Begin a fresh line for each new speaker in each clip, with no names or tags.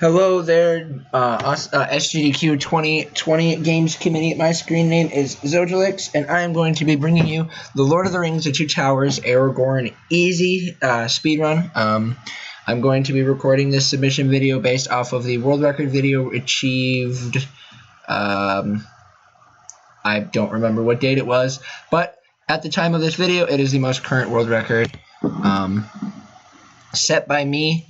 Hello there, SGDQ 2020 Games Committee. My screen name is Zojalix, and I am going to be bringing you the Lord of the Rings: The Two Towers, Aragorn Easy speedrun. I'm going to be recording this submission video based off of the world record video achieved. I don't remember what date it was, but at the time of this video, it is the most current world record set by me.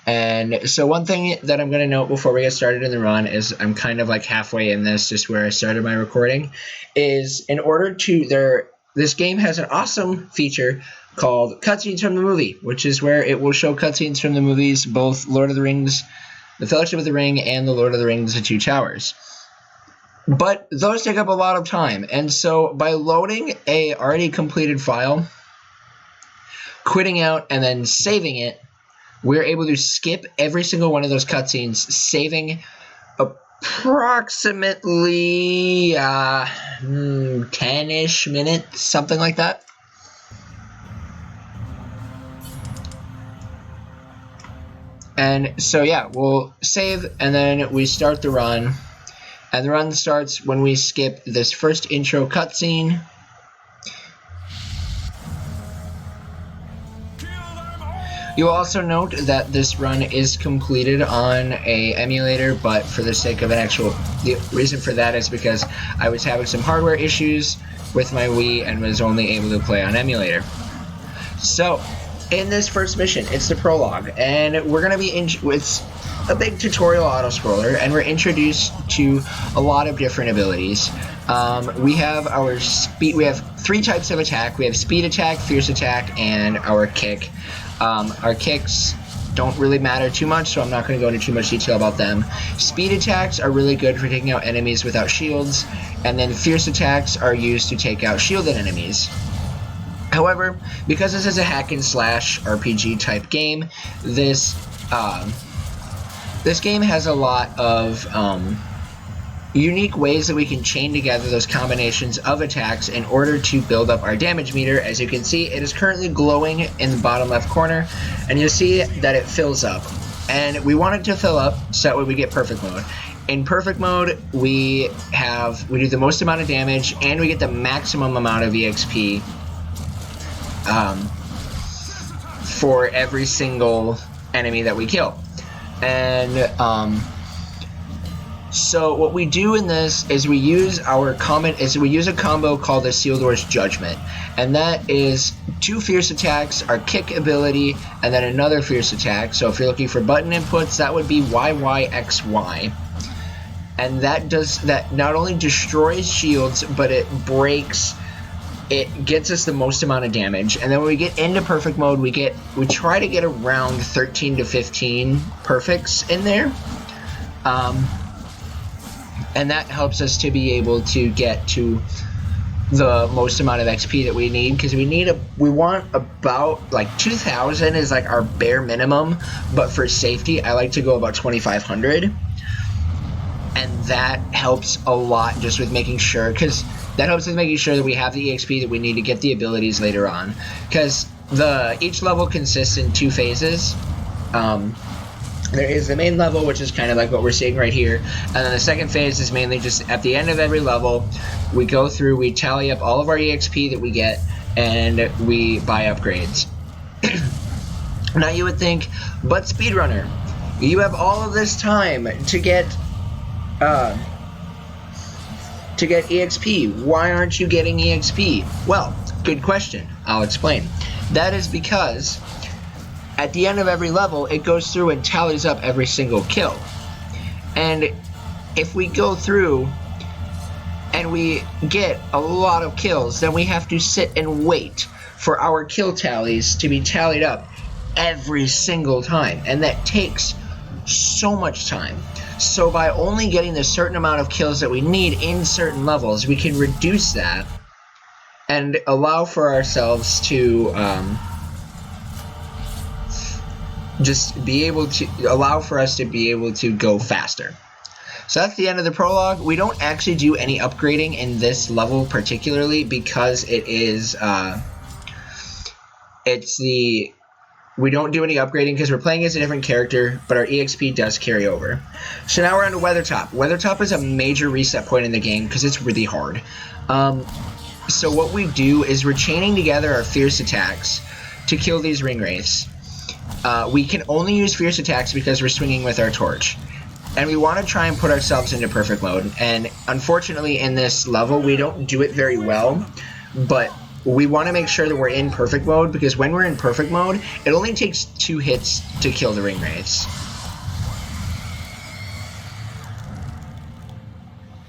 And so one thing that I'm going to note before we get started in the run is I'm kind of like halfway in this, just where I started my recording, is in order to this game has an awesome feature called cutscenes from the movie, which is where it will show cutscenes from the movies, both Lord of the Rings, The Fellowship of the Ring, and The Lord of the Rings: The Two Towers. But those take up a lot of time, and so by loading a already completed file, quitting out, and then saving it, we're able to skip every single one of those cutscenes, saving approximately 10-ish minutes, something like that. And so yeah, we'll save, and then we start the run. And the run starts when we skip this first intro cutscene. You'll also note that this run is completed on a emulator, but for the sake of the reason for that is because I was having some hardware issues with my Wii and was only able to play on emulator. So, in this first mission, it's the prologue, and we're going to be it's a big tutorial auto-scroller, and we're introduced to a lot of different abilities. We have our speed. We have three types of attack. We have speed attack, fierce attack, and our kick. Our kicks don't really matter too much, so I'm not going to go into too much detail about them. Speed attacks are really good for taking out enemies without shields, and then fierce attacks are used to take out shielded enemies. However, because this is a hack and slash RPG type game, this game has a lot of unique ways that we can chain together those combinations of attacks in order to build up our damage meter. As you can see, it is currently glowing in the bottom left corner, and you'll see that it fills up. And we want it to fill up so that way we get perfect mode. In perfect mode, we do the most amount of damage, and we get the maximum amount of EXP for every single enemy that we kill. And so what we do in this is we use a combo called the Sealdoor's Judgment, and that is two fierce attacks, our kick ability, and then another fierce attack. So if you're looking for button inputs, that would be YYXY, and that not only destroys shields, but it gets us the most amount of damage. And then when we get into perfect mode, we try to get around 13 to 15 perfects in there. And that helps us to be able to get to the most amount of XP that we need, because we want about like 2,000 is like our bare minimum, but for safety I like to go about 2,500, and that helps a lot just with making sure, that we have the EXP that we need to get the abilities later on, because each level consists in two phases. There is the main level, which is kind of like what we're seeing right here, and then the second phase is mainly just at the end of every level, we go through, we tally up all of our EXP that we get, and we buy upgrades. Now you would think, but speedrunner, you have all of this time to get EXP. Why aren't you getting EXP? Well, good question. I'll explain. That is because at the end of every level, it goes through and tallies up every single kill. And if we go through and we get a lot of kills, then we have to sit and wait for our kill tallies to be tallied up every single time. And that takes so much time. So by only getting the certain amount of kills that we need in certain levels, we can reduce that and allow for ourselves to allow for us to be able to go faster. So that's the end of the prologue. We don't actually do any upgrading in this level particularly, because We don't do any upgrading because we're playing as a different character, but our EXP does carry over. So now we're on to Weathertop. Weathertop is a major reset point in the game because it's really hard. So what we do is we're chaining together our fierce attacks to kill these ring wraiths. We can only use fierce attacks because we're swinging with our torch. And we want to try and put ourselves into perfect mode. And unfortunately in this level we don't do it very well, but we want to make sure that we're in perfect mode, because when we're in perfect mode, it only takes 2 hits to kill the ring wraiths.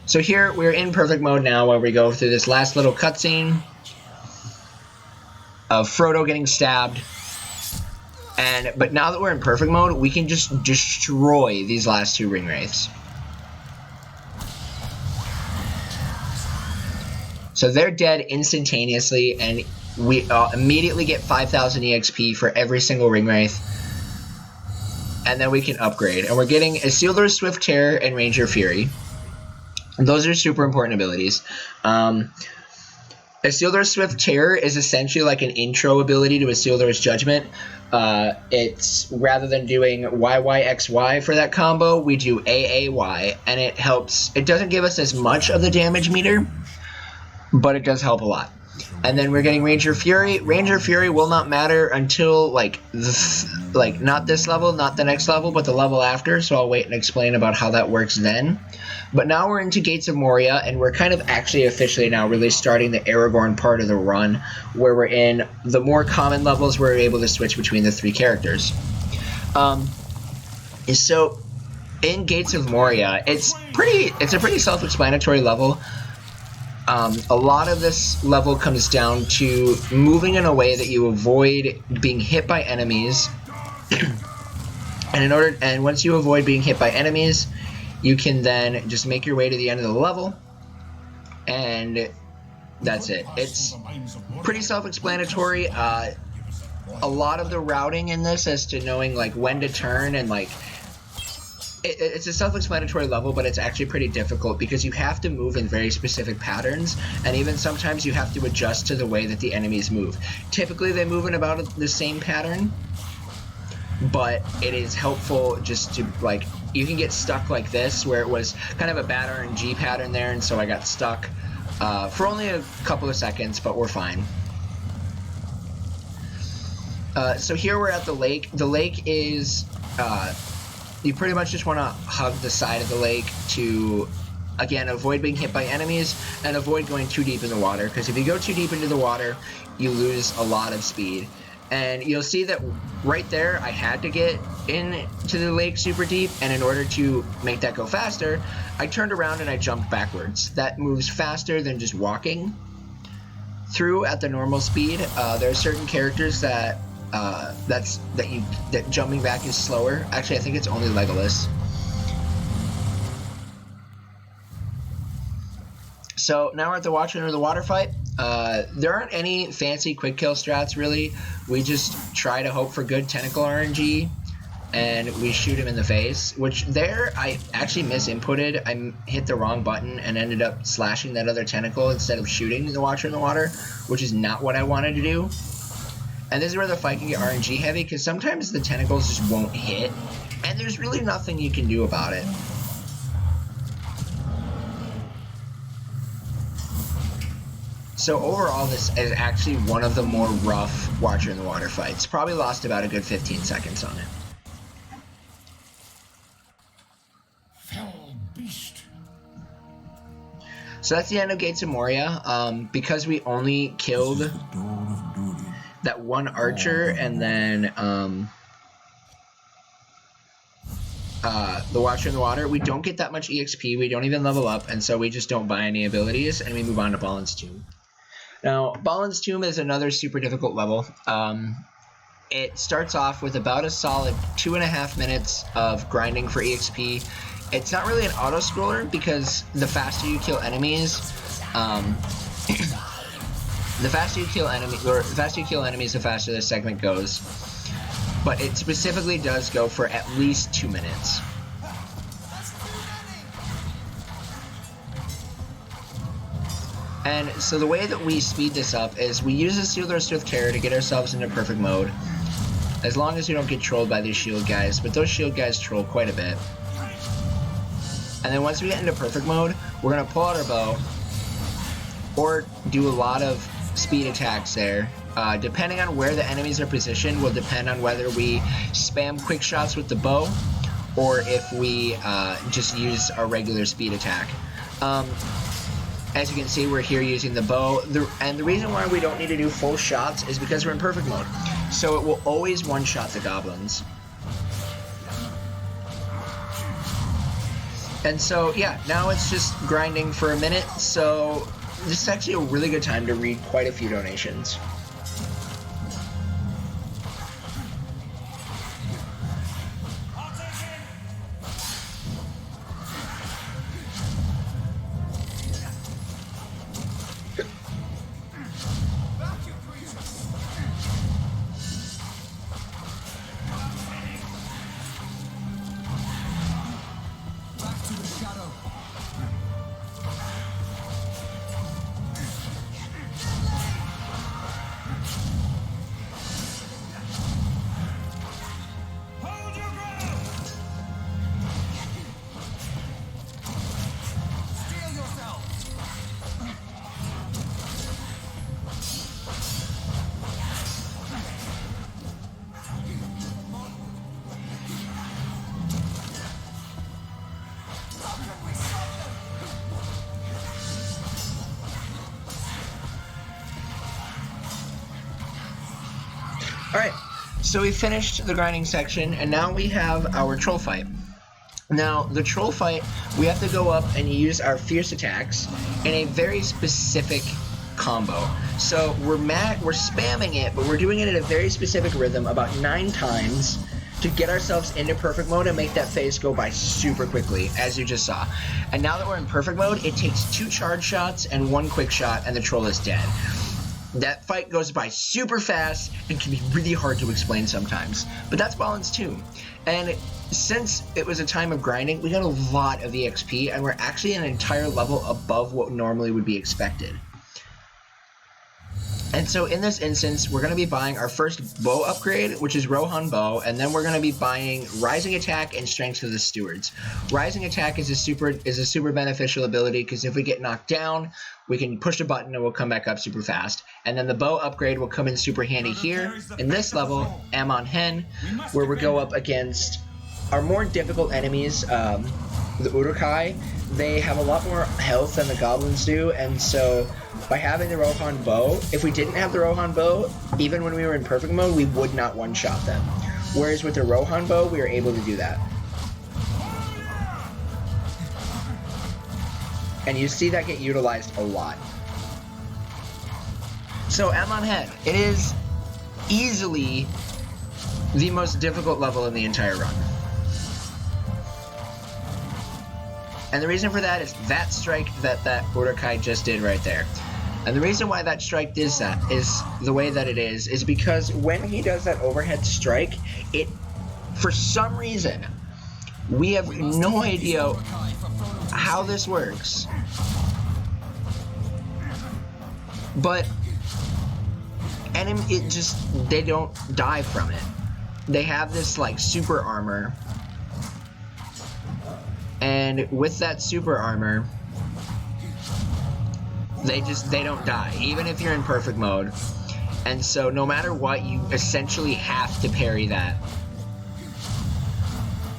So here, we're in perfect mode now, where we go through this last little cutscene of Frodo getting stabbed. But now that we're in perfect mode, we can just destroy these last 2 ring wraiths. So they're dead instantaneously, and we immediately get 5,000 EXP for every single ring wraith. And then we can upgrade. And we're getting Isildur's Swift Terror and Ranger Fury. And those are super important abilities. Isildur's Swift Terror is essentially like an intro ability to Isildur's Judgment. It's, rather than doing YYXY for that combo, we do AAY, and it helps. It doesn't give us as much of the damage meter, but it does help a lot. And then we're getting Ranger Fury. Ranger Fury will not matter until not this level, not the next level, but the level after, so I'll wait and explain about how that works then. But now we're into Gates of Moria, and we're kind of actually officially now really starting the Aragorn part of the run, where we're in the more common levels where we're able to switch between the 3 characters. So in Gates of Moria, it's a pretty self-explanatory level. A lot of this level comes down to moving in a way that you avoid being hit by enemies. And once you avoid being hit by enemies, you can then just make your way to the end of the level, and that's it. It's pretty self-explanatory. A lot of the routing in this as to knowing like when to turn, and like it's a self-explanatory level, but it's actually pretty difficult because you have to move in very specific patterns, and even sometimes you have to adjust to the way that the enemies move. Typically they move in about the same pattern, but it is helpful just to, like, you can get stuck like this, where it was kind of a bad RNG pattern there, and so I got stuck for only a couple of seconds, but we're fine. So here we're at the lake. The lake is, you pretty much just want to hug the side of the lake to, again, avoid being hit by enemies and avoid going too deep in the water, because if you go too deep into the water, you lose a lot of speed. And you'll see that right there, I had to get into the lake super deep, and in order to make that go faster, I turned around and I jumped backwards. That moves faster than just walking through at the normal speed. There are certain characters that that jumping back is slower. Actually, I think it's only Legolas. So now we're at the Watcher Under the Water fight. There aren't any fancy quick kill strats really. We just try to hope for good tentacle RNG, and we shoot him in the face, which there I actually misinputted. I hit the wrong button and ended up slashing that other tentacle instead of shooting the Watcher in the Water, which is not what I wanted to do. And this is where the fight can get RNG heavy, because sometimes the tentacles just won't hit, and there's really nothing you can do about it. So overall, this is actually one of the more rough Watcher in the Water fights. Probably lost about a good 15 seconds on it.
Fell beast.
So that's the end of Gates of Moria. Because we only killed that one archer and then the Watcher in the Water, we don't get that much EXP. We don't even level up, and so we just don't buy any abilities, and we move on to Balin's Tomb. Now, Balin's Tomb is another super difficult level. It starts off with about a solid 2.5 minutes of grinding for EXP. It's not really an auto-scroller, because the faster you kill enemies, the faster you kill enemies, the faster this segment goes. But it specifically does go for at least 2 minutes. And so the way that we speed this up is we use the Isildur's Swift Terror to get ourselves into perfect mode. as long as you don't get trolled by these shield guys, but those shield guys troll quite a bit. And then once we get into perfect mode, we're going to pull out our bow, or do a lot of speed attacks there. Depending on where the enemies are positioned will depend on whether we spam quick shots with the bow, or if we just use our regular speed attack. As you can see, we're here using the bow, and the reason why we don't need to do full shots is because we're in perfect mode. So it will always one-shot the goblins. And so, yeah, now it's just grinding for a minute, so this is actually a really good time to read quite a few donations. Alright, so we finished the grinding section, and now we have our troll fight. Now, the troll fight, we have to go up and use our fierce attacks in a very specific combo. So we're spamming it, but we're doing it in a very specific rhythm, about 9 times, to get ourselves into perfect mode and make that phase go by super quickly, as you just saw. And now that we're in perfect mode, it takes 2 charge shots and 1 quick shot, and the troll is dead. That fight goes by super fast and can be really hard to explain sometimes. But that's balance too. And since it was a time of grinding, we got a lot of EXP, and we're actually an entire level above what normally would be expected. And so in this instance, we're going to be buying our first bow upgrade, which is Rohan Bow, and then we're going to be buying Rising Attack and Strength for the Stewards. Rising Attack is a super beneficial ability, because if we get knocked down, we can push a button and we'll come back up super fast. And then the bow upgrade will come in super handy here, in this level, Amon Hen, where we go up against our more difficult enemies, the Urukai. They have a lot more health than the goblins do, and so by having the Rohan Bow, if we didn't have the Rohan Bow, even when we were in perfect mode, we would not one-shot them. Whereas with the Rohan Bow, we are able to do that. And you see that get utilized a lot. So Amon Hen, it is easily the most difficult level in the entire run. And the reason for that is that strike that Urukai just did right there. And the reason why that strike does that is the way that it is because when he does that overhead strike, it, for some reason, we have no idea how this works. But they don't die from it. They have this like super armor. And with that super armor, they don't die, even if you're in perfect mode. And so no matter what, you essentially have to parry that.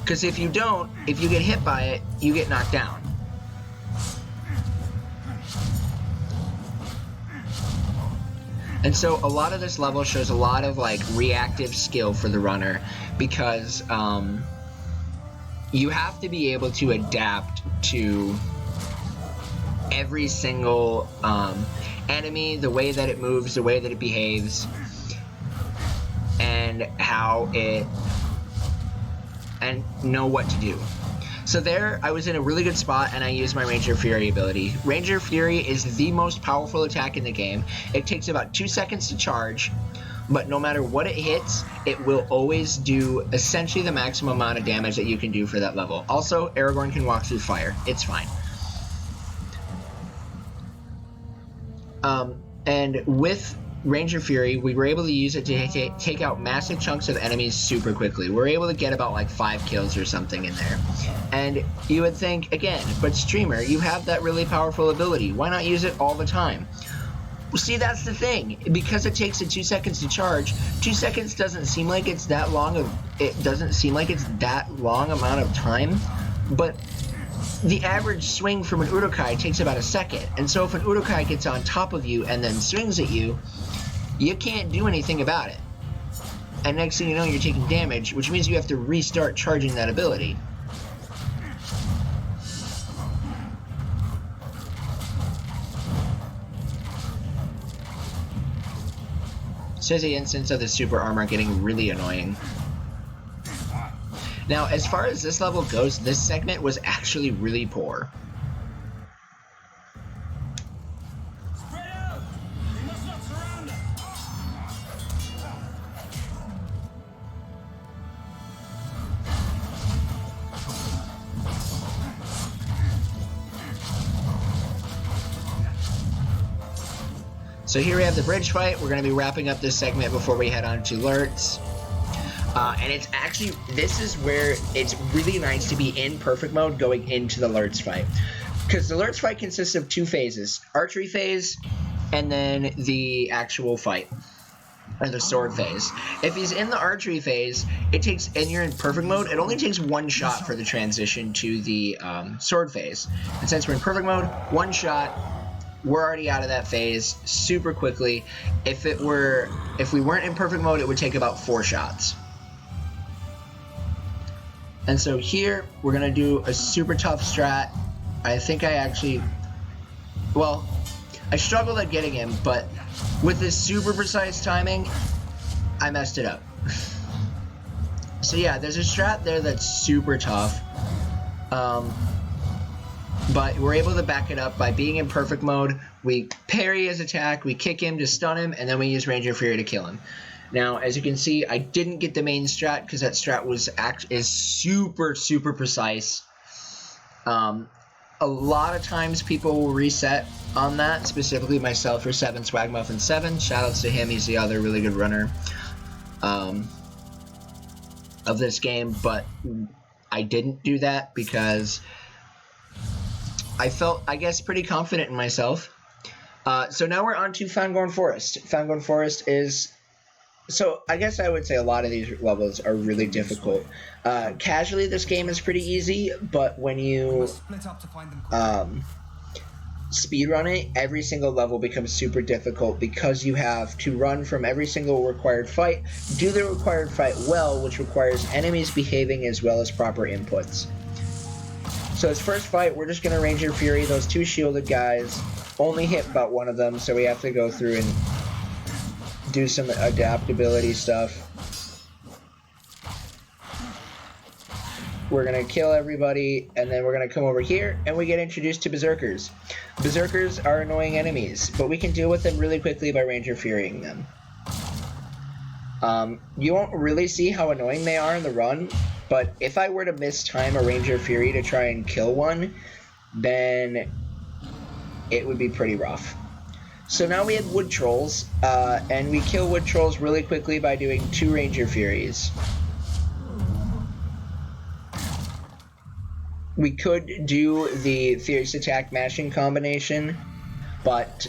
Because if you don't, if you get hit by it, you get knocked down. And so a lot of this level shows a lot of like reactive skill for the runner, because you have to be able to adapt to every single enemy, the way that it moves, the way that it behaves, and know what to do. So there, I was in a really good spot, and I used my Ranger Fury ability. Ranger Fury is the most powerful attack in the game. It takes about 2 seconds to charge, but no matter what it hits, it will always do essentially the maximum amount of damage that you can do for that level. Also, Aragorn can walk through fire. It's fine. And with Ranger Fury, we were able to use it to take out massive chunks of enemies super quickly. We're able to get about like 5 kills or something in there. And you would think, again, but streamer, you have that really powerful ability. Why not use it all the time? Well, see, that's the thing. Because it takes it 2 seconds to charge, 2 seconds doesn't seem like it's that long amount of time, but the average swing from an Urukai takes about a second. And so if an Urukai gets on top of you and then swings at you, you can't do anything about it. And next thing you know, you're taking damage, which means you have to restart charging that ability. So the instance of the super armor getting really annoying. Now, as far as this level goes, this segment was actually really poor.
Spread out! We must not surround them!
So here we have the bridge fight. We're going to be wrapping up this segment before we head on to Lurtz. And it's actually, this is where it's really nice to be in perfect mode going into the Lurtz fight. Because the Lurtz fight consists of 2 phases. Archery phase, and then the actual fight. Or the sword phase. If he's in the archery phase, it takes, and you're in perfect mode, it only takes 1 shot for the transition to the sword phase. And since we're in perfect mode, 1 shot, we're already out of that phase super quickly. If we weren't in perfect mode, it would take about 4 shots. And so here, we're going to do a super tough strat. I think I actually... Well, I struggled at getting him, but with this super precise timing, I messed it up. So yeah, there's a strat there that's super tough. But we're able to back it up by being in perfect mode. We parry his attack, we kick him to stun him, and then we use Ranger Fury to kill him. Now, as you can see, I didn't get the main strat because that strat is super precise. A lot of times people will reset on that, specifically myself for 7 Swagmuffin 7. Shoutouts to him, he's the other really good runner of this game, but I didn't do that because I felt, I guess, pretty confident in myself. So now we're on to Fangorn Forest. Fangorn Forest is... So, I guess I would say a lot of these levels are really difficult. Casually, this game is pretty easy, but when you speedrun it, every single level becomes super difficult because you have to run from every single required fight, do the required fight well, which requires enemies behaving as well as proper inputs. So this first fight, we're just going to Ranger Fury those 2 shielded guys, only hit about 1 of them, so we have to go through and do some adaptability stuff. We're going to kill everybody, and then we're going to come over here, and we get introduced to Berserkers. Berserkers are annoying enemies, but we can deal with them really quickly by Ranger Furying them. You won't really see how annoying they are in the run, but if I were to mistime a Ranger Fury to try and kill one, then it would be pretty rough. So now we have Wood Trolls, and we kill Wood Trolls really quickly by doing 2 Ranger Furies. We could do the Fierce Attack Mashing combination, but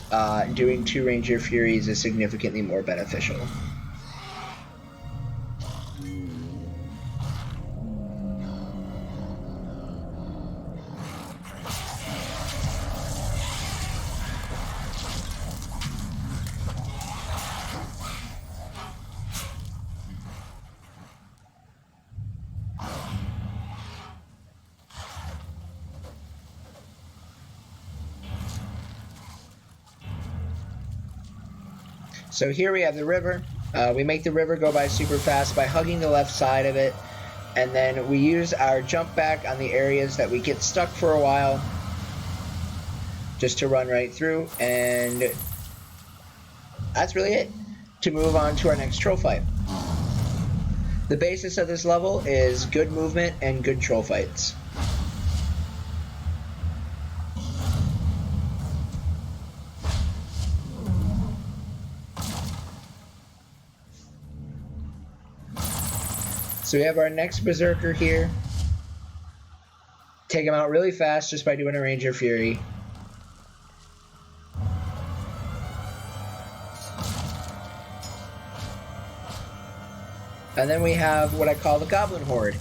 doing 2 Ranger Furies is significantly more beneficial. So here we have the river. We make the river go by super fast by hugging the left side of it, and then we use our jump back on the areas that we get stuck for a while just to run right through, and that's really it to move on to our next troll fight. The basis of this level is good movement and good troll fights. So we have our next Berserker here. Take him out really fast just by doing a Ranger Fury. And then we have what I call the Goblin Horde.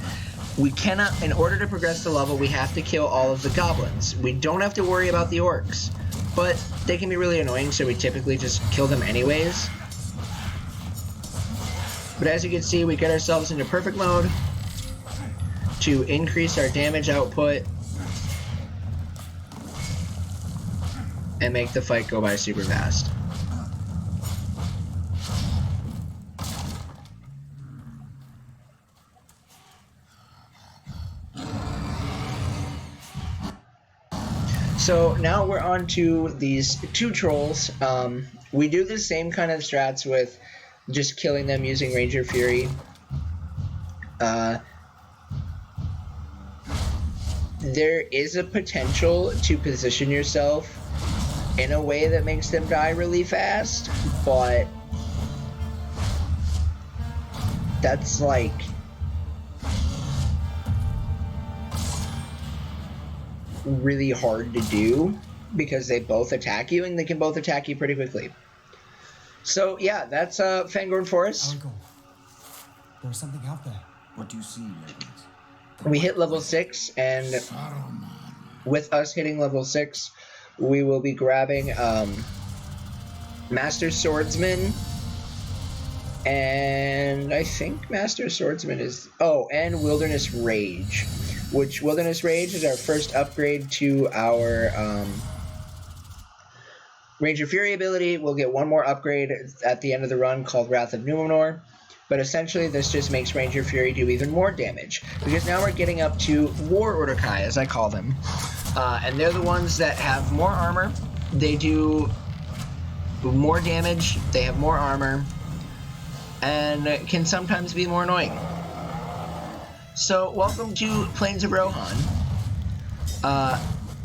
We cannot, in order to progress the level, we have to kill all of the goblins. We don't have to worry about the orcs, but they can be really annoying, so we typically just kill them anyways. But as you can see, we get ourselves into perfect mode to increase our damage output and make the fight go by super fast. So now we're on to these two trolls. We do the same kind of strats with just killing them using Ranger Fury. There is a potential to position yourself in a way that makes them die really fast, but that's like really hard to do because they both attack you and they can both attack you pretty quickly. So yeah, that's Fangorn Forest.
Aragorn, there's something out there.
What do you see, Legends?
We hit level 6, and with us hitting level 6, we will be grabbing Master Swordsman, and I think Master Swordsman is... Oh, and Wilderness Rage, which Wilderness Rage is our first upgrade to our Ranger Fury ability. We'll get one more upgrade at the end of the run called Wrath of Numenor. But essentially, this just makes Ranger Fury do even more damage. Because now we're getting up to War Order Kai, as I call them. And they're the ones that have more armor. They do more damage. They have more armor. And can sometimes be more annoying. So, welcome to Plains of Rohan.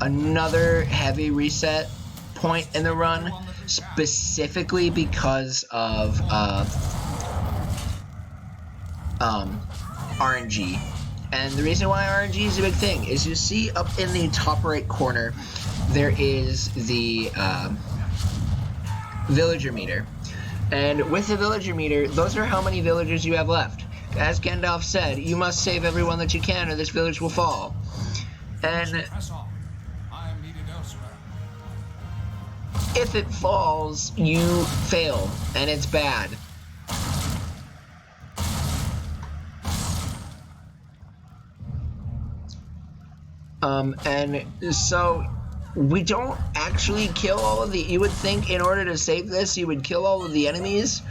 Another heavy reset point in the run. Specifically because of... RNG. And the reason why RNG is a big thing is you see up in the top right corner there is the villager meter. And with the villager meter, those are how many villagers you have left. As Gandalf said, you must save everyone that you can or this village will fall. And
Press on. I am needed elsewhere.
if it falls, you fail, and it's bad. And so we don't actually kill all of the... You would think in order to save this, you would kill all of the enemies,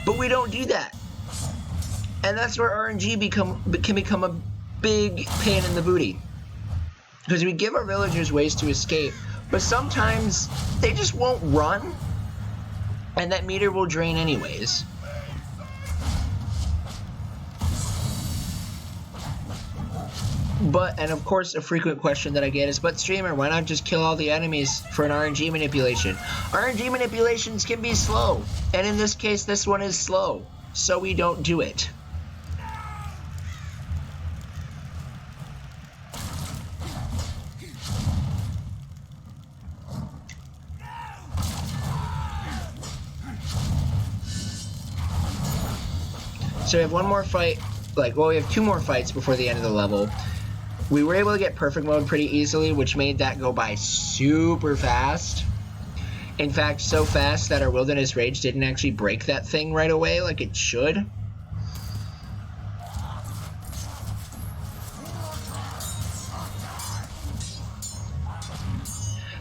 but we don't do that. And that's where RNG can become a big pain in the booty. Because we give our villagers ways to escape, but sometimes they just won't run, and that meter will drain anyways. But, and of course, a frequent question that I get is, but streamer, why not just kill all the enemies for an RNG manipulation? RNG manipulations can be slow, and in this case, this one is slow, so we don't do it. So we have one more fight, we have two more fights before the end of the level. We were able to get perfect mode pretty easily, which made that go by super fast. In fact, so fast that our Wilderness Rage didn't actually break that thing right away like it should.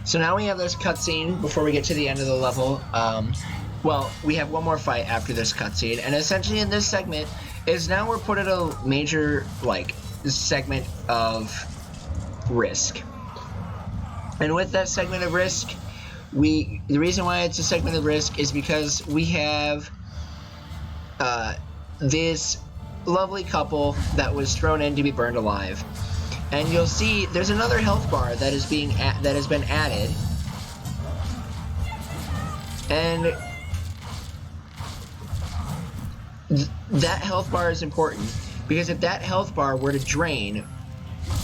So now we have this cutscene before we get to the end of the level. Well, we have one more fight after this cutscene, and essentially in this segment is now we're put at a major, segment of risk. And with that segment of risk, the reason why it's a segment of risk is because we have this lovely couple that was thrown in to be burned alive. And you'll see there's another health bar that is that has been added. And that health bar is important Because if that health bar were to drain,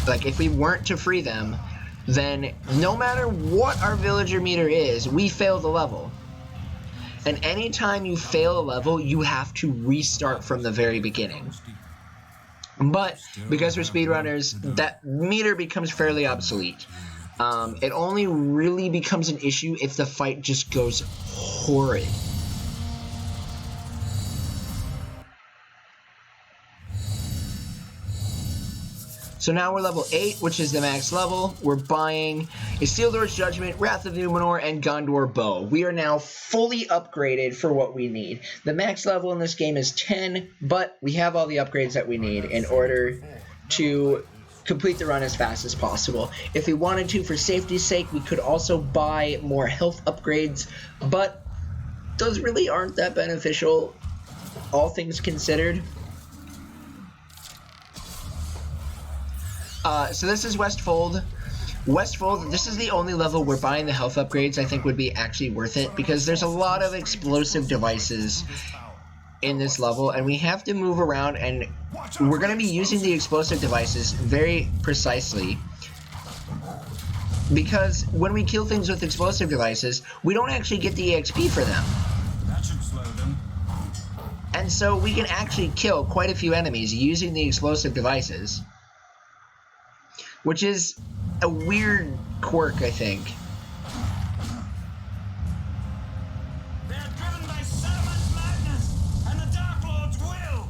like if we weren't to free them, then no matter what our villager meter is, we fail the level. And anytime you fail a level, you have to restart from the very beginning. But because we're speedrunners, that meter becomes fairly obsolete. It only really becomes an issue if the fight just goes horrid. So now we're level 8, which is the max level. We're buying a Steeldor's Judgment, Wrath of Numenor, and Gondor Bow. We are now fully upgraded for what we need. The max level in this game is 10, but we have all the upgrades that we need in order to complete the run as fast as possible. If we wanted to, for safety's sake, we could also buy more health upgrades, but those really aren't that beneficial, all things considered. So this is Westfold. Westfold, this is the only level where buying the health upgrades I think would be actually worth it, because there's a lot of explosive devices in this level, and we have to move around, and we're going to be using the explosive devices very precisely, because when we kill things with explosive devices, we don't actually get the EXP for them.
That should slow them.
And so we can actually kill quite a few enemies using the explosive devices, which is a weird quirk, I think.
They're driven by Saruman's madness, and the Dark Lord's will.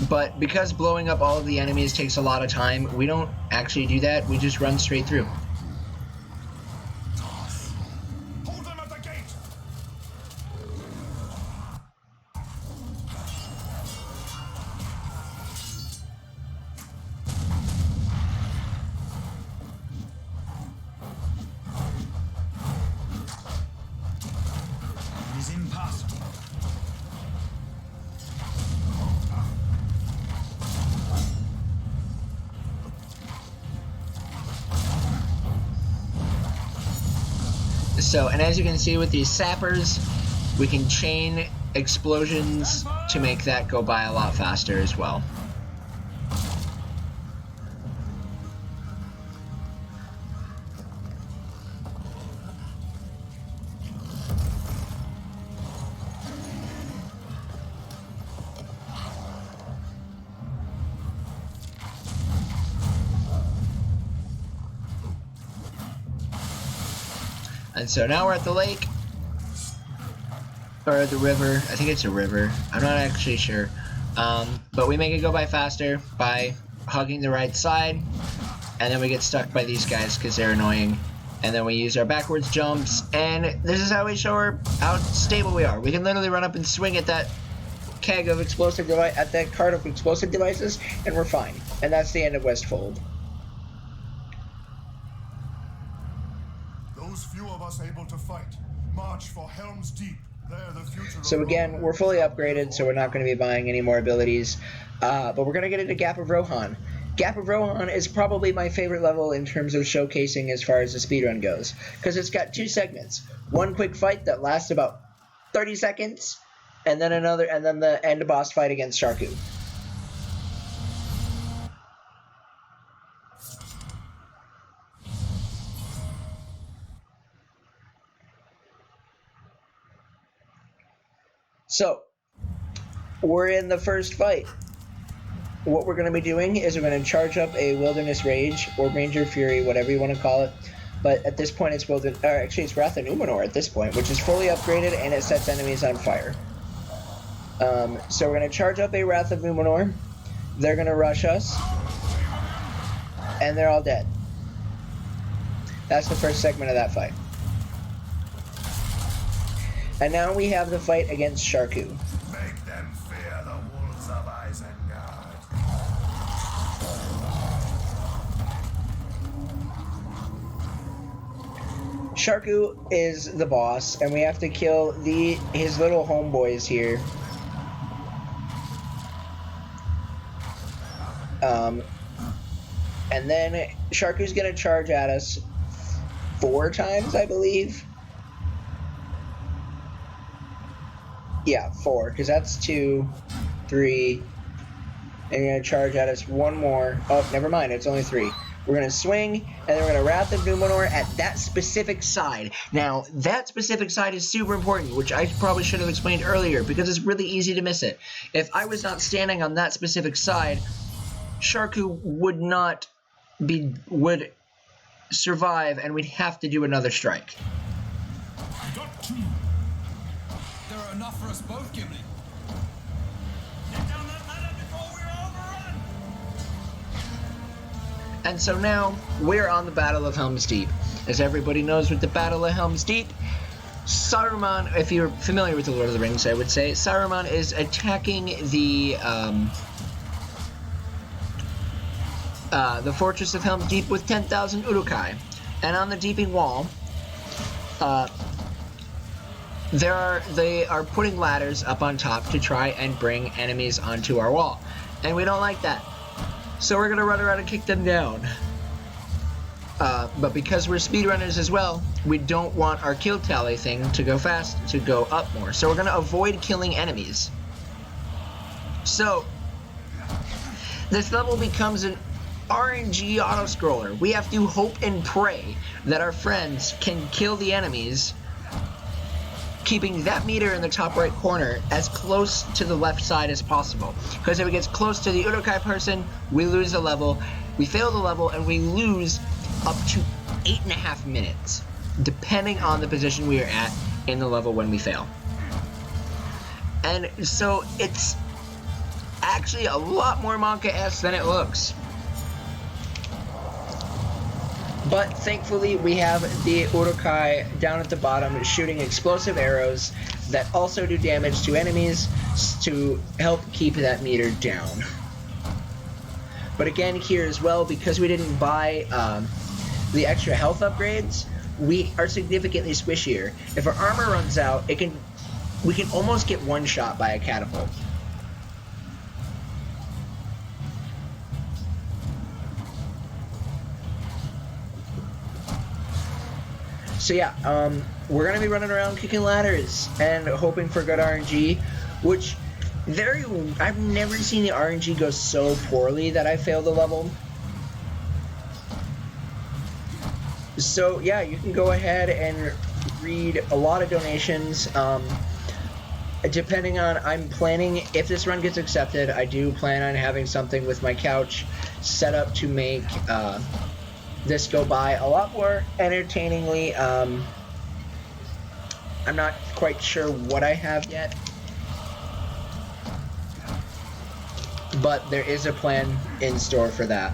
But because blowing up all of the enemies takes a lot of time, we don't actually do that. We just run straight through.
Hold them at the gate. It is impossible.
So, and as you can see with these sappers, we can chain explosions to make that go by a lot faster as well. And so now we're at the lake, or the river. I think it's a river. I'm not actually sure. But we make it go by faster by hugging the right side, and then we get stuck by these guys because they're annoying. And then we use our backwards jumps, and this is how we show how stable we are. We can literally run up and swing at that keg of explosive device, at that cart of explosive devices, and we're fine. And that's the end of Westfold.
Those few of us able to fight, march for Helm's Deep. There the future.
So again, we're fully upgraded, so we're not going to be buying any more abilities. But we're going to get into Gap of Rohan. Gap of Rohan is probably my favorite level in terms of showcasing as far as the speedrun goes, because it's got two segments. One quick fight that lasts about 30 seconds, and then another, and then the end boss fight against Sharku. So, we're in the first fight. What we're going to be doing is we're going to charge up a Wilderness Rage, or Ranger Fury, whatever you want to call it. But at this point it's actually it's Wrath of Numenor at this point, which is fully upgraded and it sets enemies on fire. So we're going to charge up a Wrath of Numenor. They're going to rush us. And they're all dead. That's the first segment of that fight. And now we have the fight against Sharku.
Make them fear the wolves of Isengard.
Sharku is the boss, and we have to kill his little homeboys here. And then Sharku's gonna charge at us 4 times, I believe. Yeah, 4, because that's 2, 3, and you're going to charge at us one more. Oh, never mind, it's only 3. We're going to swing, and then we're going to Wrath of Numenor at that specific side. Now, that specific side is super important, which I probably should have explained earlier, because it's really easy to miss it. If I was not standing on that specific side, Sharku would survive, and we'd have to do another strike.
Got 2.
There are enough for us both, Gimli.
Get down that ladder before we're overrun!
And so now, we're on the Battle of Helm's Deep. As everybody knows with the Battle of Helm's Deep, Saruman, if you're familiar with the Lord of the Rings, I would say, Saruman is attacking the Fortress of Helm's Deep with 10,000 Uruk-hai. And on the Deeping Wall, they are putting ladders up on top to try and bring enemies onto our wall. And we don't like that. So we're going to run around and kick them down. But because we're speedrunners as well, we don't want our kill tally thing to go fast, to go up more. So we're going to avoid killing enemies. So, this level becomes an RNG auto-scroller. We have to hope and pray that our friends can kill the enemies, keeping that meter in the top right corner as close to the left side as possible. Because if it gets close to the Uruk-hai person, we lose the level, we fail the level, and we lose up to 8.5 minutes, depending on the position we are at in the level when we fail. And so it's actually a lot more Monka-esque than it looks. But thankfully, we have the Uruk-hai down at the bottom shooting explosive arrows that also do damage to enemies to help keep that meter down. But again, here as well, because we didn't buy the extra health upgrades, we are significantly squishier. If our armor runs out, we can almost get one shot by a catapult. So yeah, we're going to be running around kicking ladders and hoping for good RNG, which I've never seen the RNG go so poorly that I failed the level. So yeah, you can go ahead and read a lot of donations. Depending on, I'm planning, if this run gets accepted, I do plan on having something with my couch set up to make this go by a lot more entertainingly. I'm not quite sure what I have yet, but there is a plan in store for that.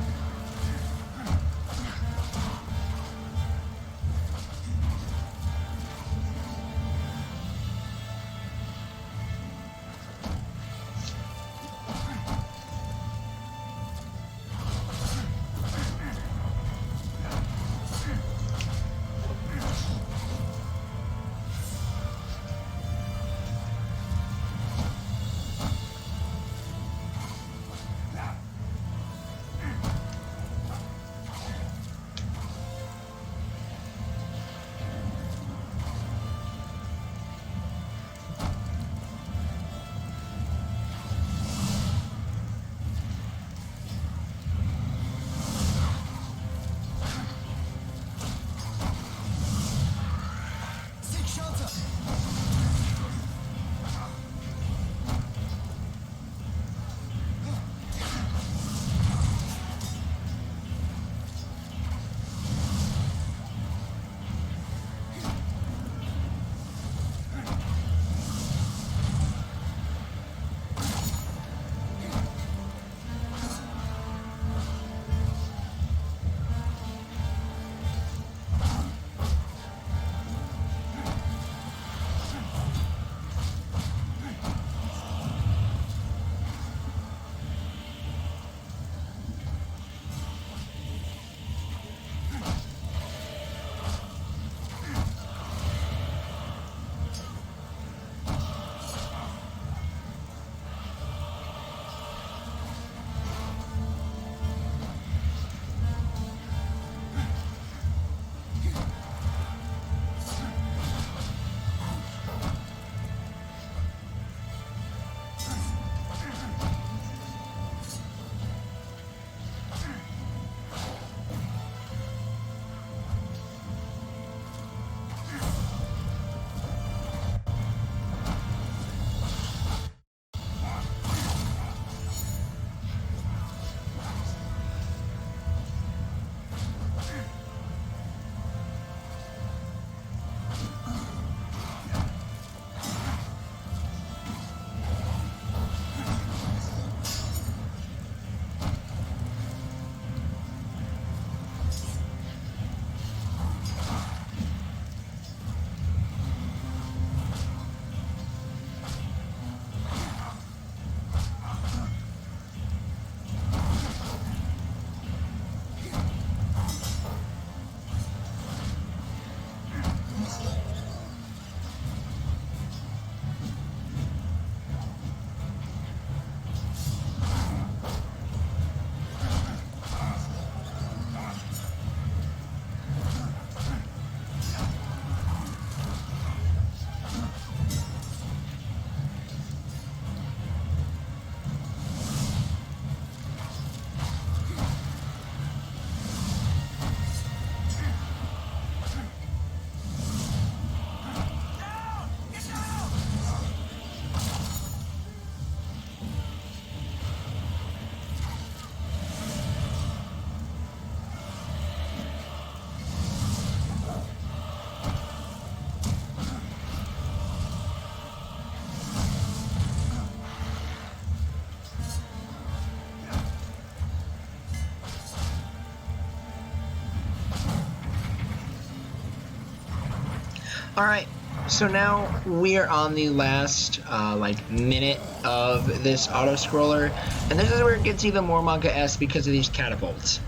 Alright, so now we are on the last, like, minute of this auto-scroller, and this is where it gets even more manga-esque because of these catapults.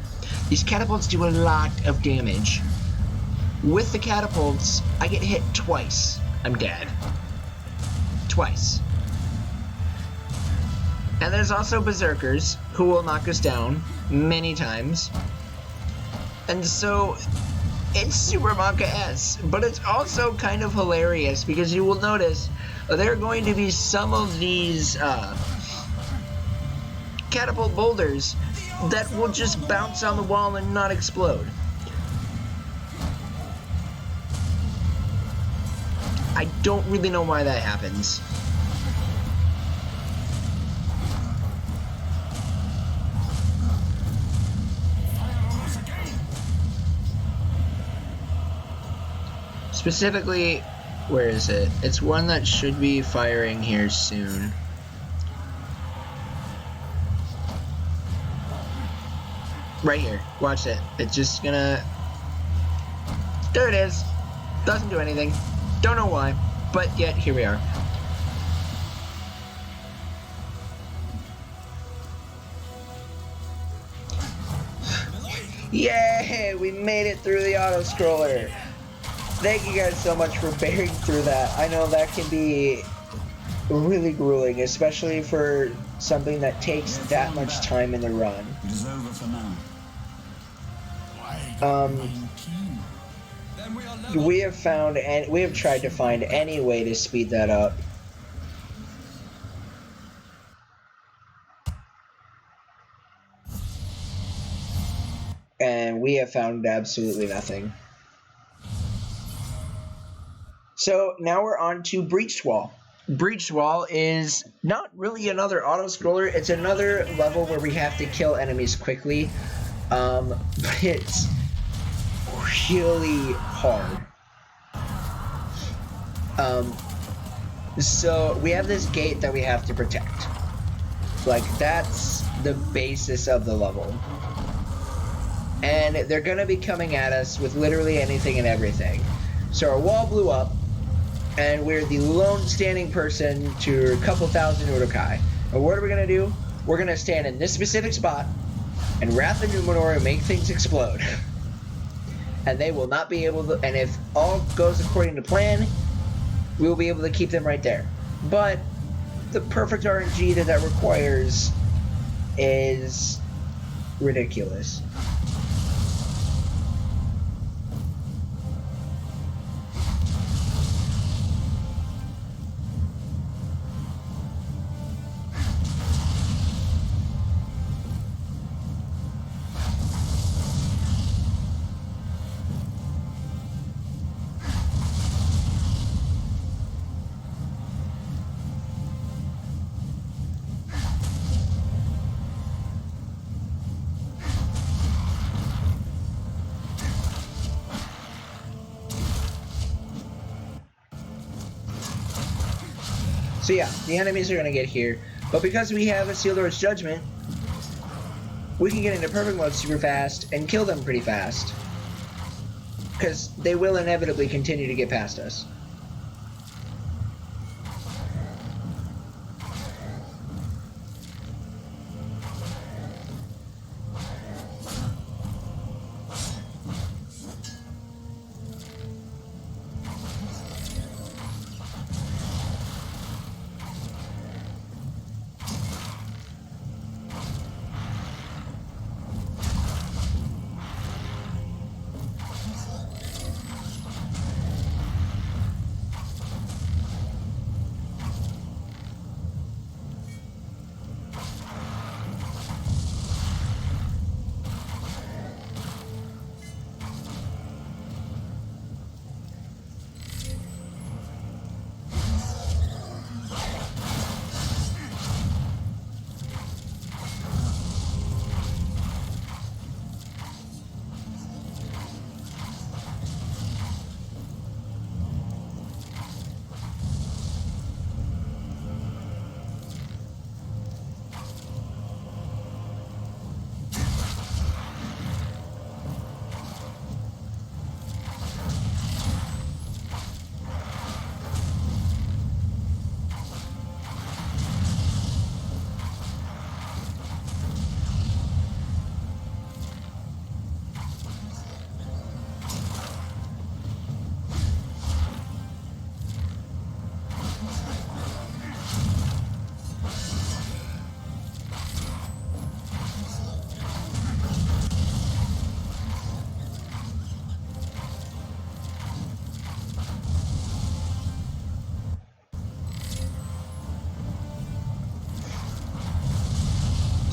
These catapults do a lot of damage. With the catapults, I get hit twice. I'm dead. Twice. And there's also berserkers, who will knock us down many times. And so, it's super manga-esque, but it's also kind of hilarious because you will notice there are going to be some of these catapult boulders that will just bounce on the wall and not explode. I don't really know why that happens. Specifically, where is it? It's one that should be firing here soon. Right here. Watch it. It's just gonna... There it is. Doesn't do anything. Don't know why, but yet here we are. Yay! We made it through the auto-scroller. Thank you guys so much for bearing through that. I know that can be really grueling, especially for something that takes that much time in the run.
It is over for now.
Then we are level.
We have found and we have tried to find any way to speed that up. And we have found absolutely nothing. So now we're on to Breached Wall. Breached Wall is not really another auto-scroller. It's another level where we have to kill enemies quickly. But it's really hard. So we have this gate that we have to protect. Like, that's the basis of the level. And they're gonna be coming at us with literally anything and everything. So our wall blew up, and we're the lone standing person to a couple thousand Urukai. And what are we gonna do? We're gonna stand in this specific spot and Wrath of Numenor and make things explode. And they will not be able to, and if all goes according to plan, we will be able to keep them right there. But the perfect RNG that requires is ridiculous. So yeah, the enemies are going to get here, but because we have a Sealed Lord's Judgment, we can get into perfect mode super fast and kill them pretty fast. Because they will inevitably continue to get past us.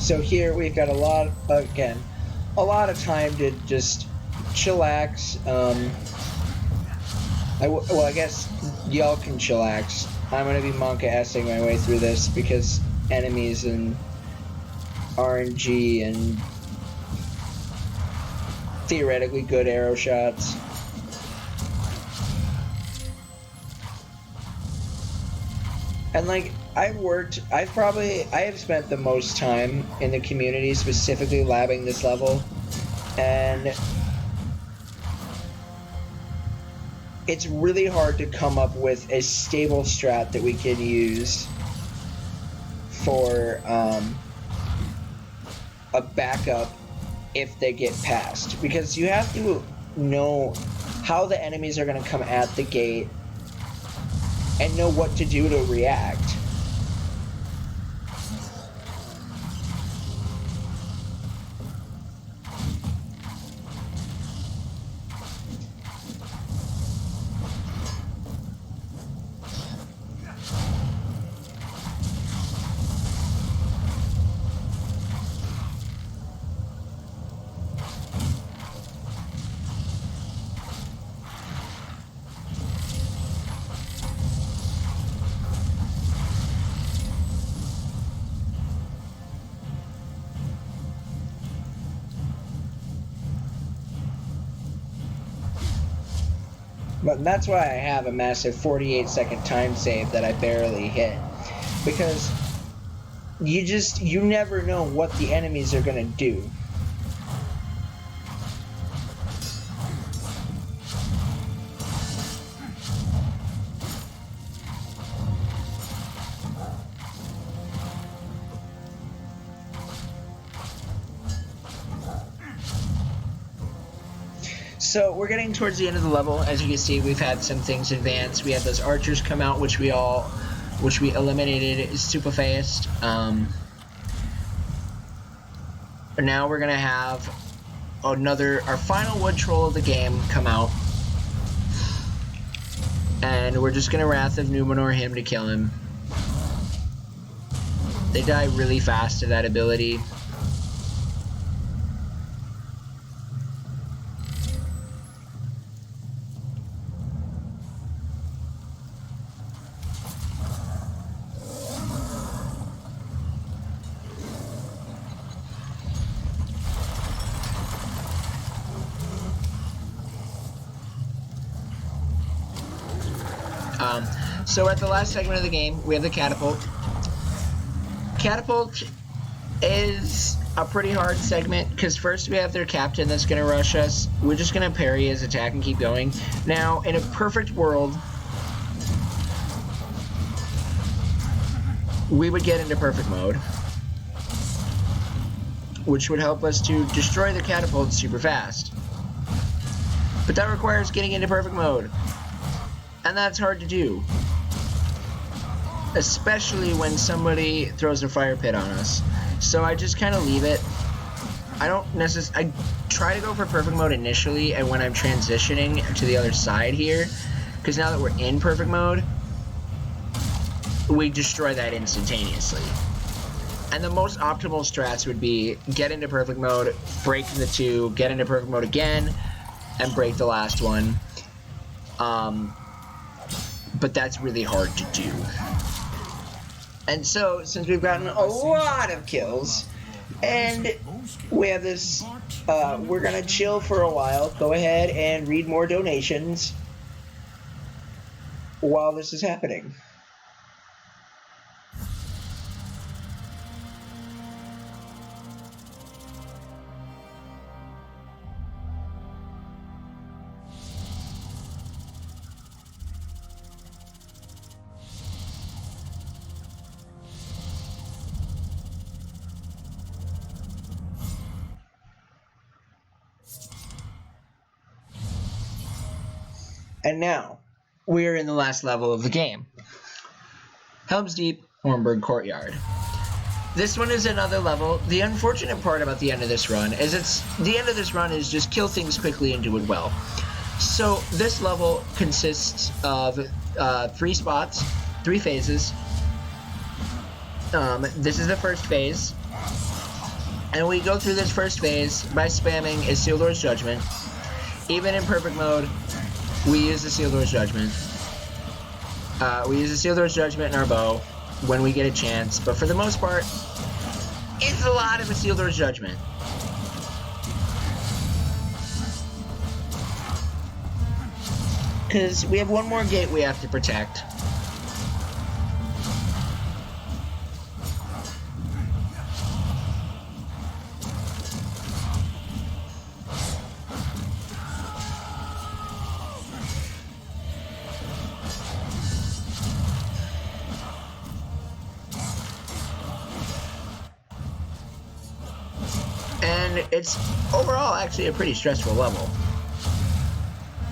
So here we've got a lot of time to just chillax. Well, I guess y'all can chillax. I'm gonna be monka-assing my way through this because enemies and RNG and theoretically good arrow shots. And like, I have spent the most time in the community specifically labbing this level, and it's really hard to come up with a stable strat that we can use for a backup if they get past, because you have to know how the enemies are going to come at the gate and know what to do to react. But that's why I have a massive 48-second time save that I barely hit. Because you never know what the enemies are gonna do. So we're getting towards the end of the level. As you can see, we've had some things advance. We had those archers come out, which we eliminated super fast. Now we're gonna have our final wood troll of the game come out, and we're just gonna Wrath of Numenor him to kill him. They die really fast to that ability. So at the last segment of the game, we have the catapult. Catapult is a pretty hard segment because first we have their captain that's going to rush us. We're just going to parry his attack and keep going. Now, in a perfect world, we would get into perfect mode, which would help us to destroy the catapult super fast. But that requires getting into perfect mode, and that's hard to do. Especially when somebody throws a fire pit on us. So I just kind of leave it. I try to go for perfect mode initially, and when I'm transitioning to the other side here, because now that we're in perfect mode, we destroy that instantaneously. And the most optimal strats would be get into perfect mode, break the two, get into perfect mode again, and break the last one. But that's really hard to do. And so, since we've gotten a lot of kills, and we have this, we're gonna chill for a while, go ahead and read more donations while this is happening. And now, we're in the last level of the game. Helm's Deep, Hornburg Courtyard. This one is another level. The unfortunate part about the end of this run is the end of this run is just kill things quickly and do it well. So this level consists of 3 spots, 3 phases. This is the first phase. And we go through this first phase by spamming a Seal Lord's Judgment. Even in perfect mode, we use the Seal Lord's Judgment. We use the Seal Lord's Judgment in our bow when we get a chance, but for the most part, it's a lot of a Seal Lord's Judgment. Because we have one more gate we have to protect. And it's overall actually a pretty stressful level.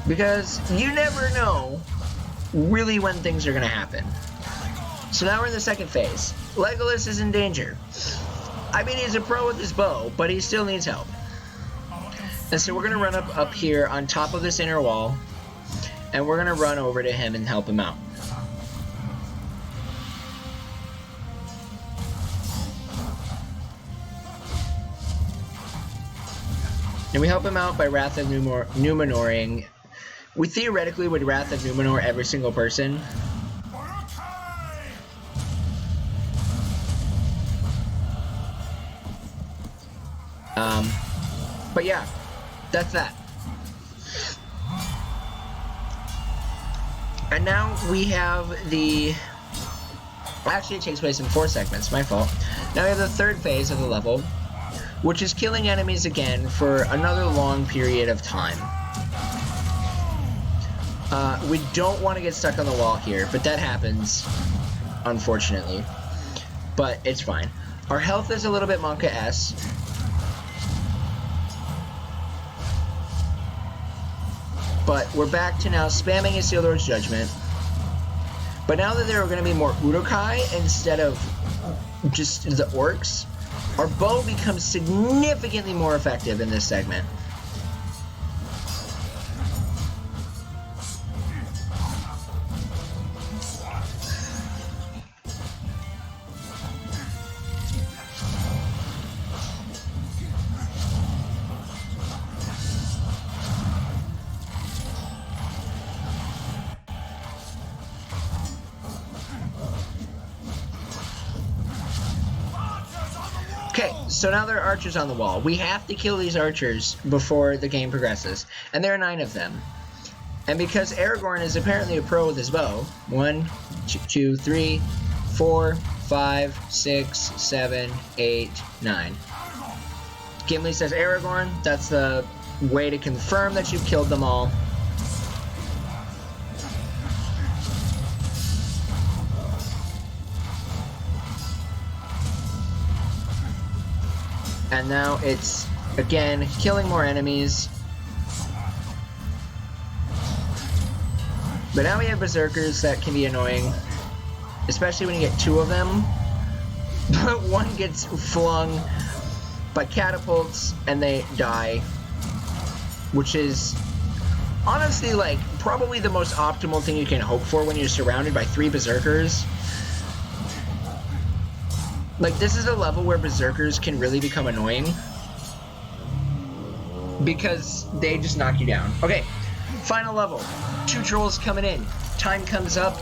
Because you never know really when things are going to happen. So now we're in the second phase. Legolas is in danger. I mean, he's a pro with his bow, but he still needs help. And so we're going to run up here on top of this inner wall, and we're going to run over to him and help him out. And we help him out by Wrath of Numenoring. We theoretically would Wrath of Numenor every single person. But yeah, that's that. And now we have the... Actually, it takes place in 4 segments, my fault. Now we have the third phase of the level, which is killing enemies again for another long period of time. We don't want to get stuck on the wall here, but that happens, unfortunately. But it's fine. Our health is a little bit Monka-esque. But we're back to now spamming a Seal Lord's Judgment. But now that there are going to be more Urukai instead of just the orcs, our bow becomes significantly more effective in this segment. Okay, so now there are archers on the wall. We have to kill these archers before the game progresses. And there are 9 of them. And because Aragorn is apparently a pro with his bow, 1, 2, 3, 4, 5, 6, 7, 8, 9. Gimli says Aragorn. That's the way to confirm that you've killed them all. And now it's, again, killing more enemies. But now we have berserkers that can be annoying. Especially when you get 2 of them. But one gets flung by catapults and they die. Which is, honestly, like, probably the most optimal thing you can hope for when you're surrounded by 3 berserkers. Like, this is a level where berserkers can really become annoying. Because they just knock you down. Okay, final level. 2 trolls coming in. Time comes up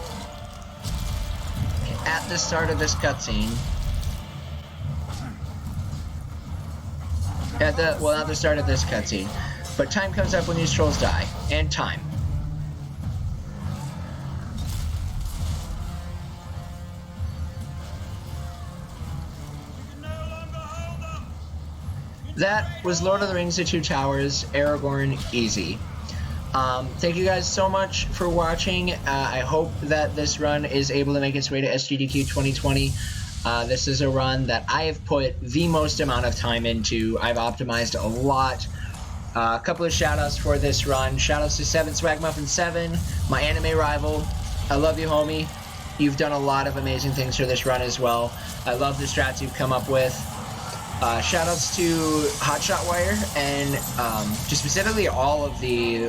at the start of this cutscene. Well, not the start of this cutscene. But time comes up when these trolls die. And time. That was Lord of the Rings: The Two Towers, Aragorn, easy. Thank you guys so much for watching. I hope that this run is able to make its way to SGDQ 2020. This is a run that I have put the most amount of time into. I've optimized a lot. A couple of shoutouts for this run. Shoutouts to 7 Swagmuffin 7, my anime rival. I love you, homie. You've done a lot of amazing things for this run as well. I love the strats you've come up with. Shoutouts to Hotshotwire and just specifically all of the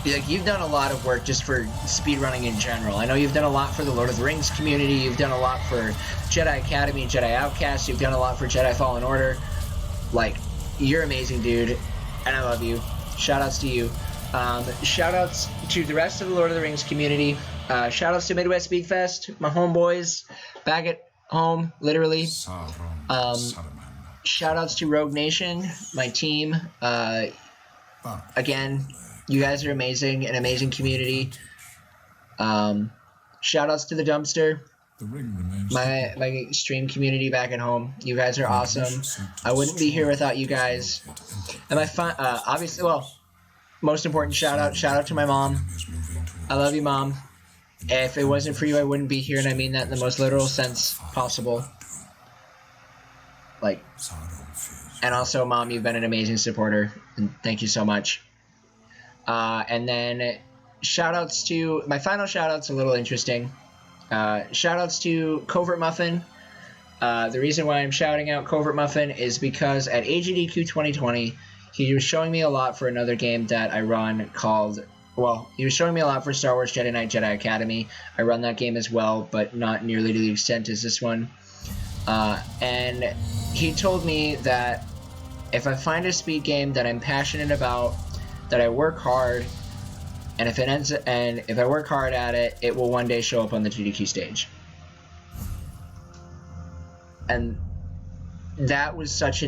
like, you've done a lot of work just for speedrunning in general. I know you've done a lot for the Lord of the Rings community. You've done a lot for Jedi Academy, Jedi Outcast. You've done a lot for Jedi Fallen Order. Like, you're amazing, dude, and I love you. Shoutouts to you. Shoutouts to the rest of the Lord of the Rings community. Shoutouts to Midwest Speed Fest, my homeboys back at home, literally. Shoutouts to Rogue Nation, my team. Again, you guys are amazing, an amazing community. Shoutouts to the Dumpster, my stream community back at home. You guys are awesome. I wouldn't be here without you guys. And my obviously, well, most important shout out to my mom. I love you, Mom. If it wasn't for you, I wouldn't be here, and I mean that in the most literal sense possible. Like, and also, Mom, you've been an amazing supporter, and thank you so much. And then shoutouts to my final shoutouts, a little interesting. Shoutouts to Covert Muffin. The reason why I'm shouting out Covert Muffin is because at SGDQ 2020, he was showing me a lot for another game that I run called. Well, he was showing me a lot for Star Wars Jedi Knight Jedi Academy. I run that game as well, but not nearly to the extent as this one. And he told me that if I find a speed game that I'm passionate about, that I work hard, and if I work hard at it, it will one day show up on the GDQ stage. And that was such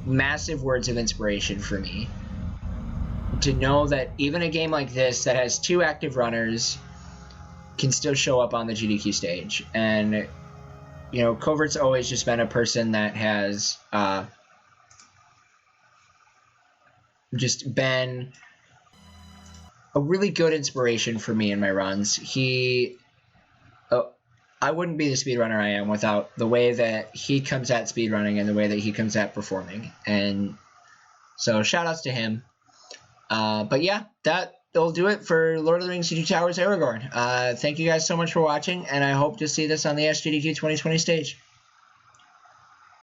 massive words of inspiration for me. To know that even a game like this that has 2 active runners can still show up on the GDQ stage. And, you know, Covert's always just been a person that has just been a really good inspiration for me in my runs. I wouldn't be the speedrunner I am without the way that he comes at speedrunning and the way that he comes at performing. And so shout outs to him. But yeah, that'll do it for Lord of the Rings Two Towers Aragorn. Thank you guys so much for watching, and I hope to see this on the SGDQ 2020 stage.